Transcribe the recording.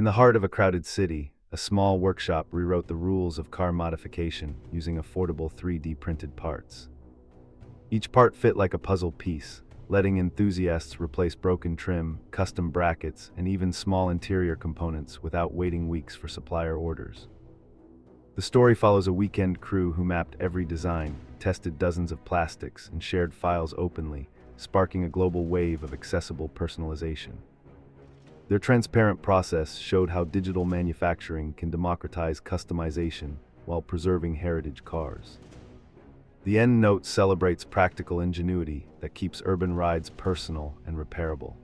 In the heart of a crowded city, a small workshop rewrote the rules of car modification using affordable 3D printed parts. Each part fit like a puzzle piece, letting enthusiasts replace broken trim, custom brackets, and even small interior components without waiting weeks for supplier orders. The story follows a weekend crew who mapped every design, tested dozens of plastics, and shared files openly, sparking a global wave of accessible personalization. Their transparent process showed how digital manufacturing can democratize customization while preserving heritage cars. The end note celebrates practical ingenuity that keeps urban rides personal and repairable.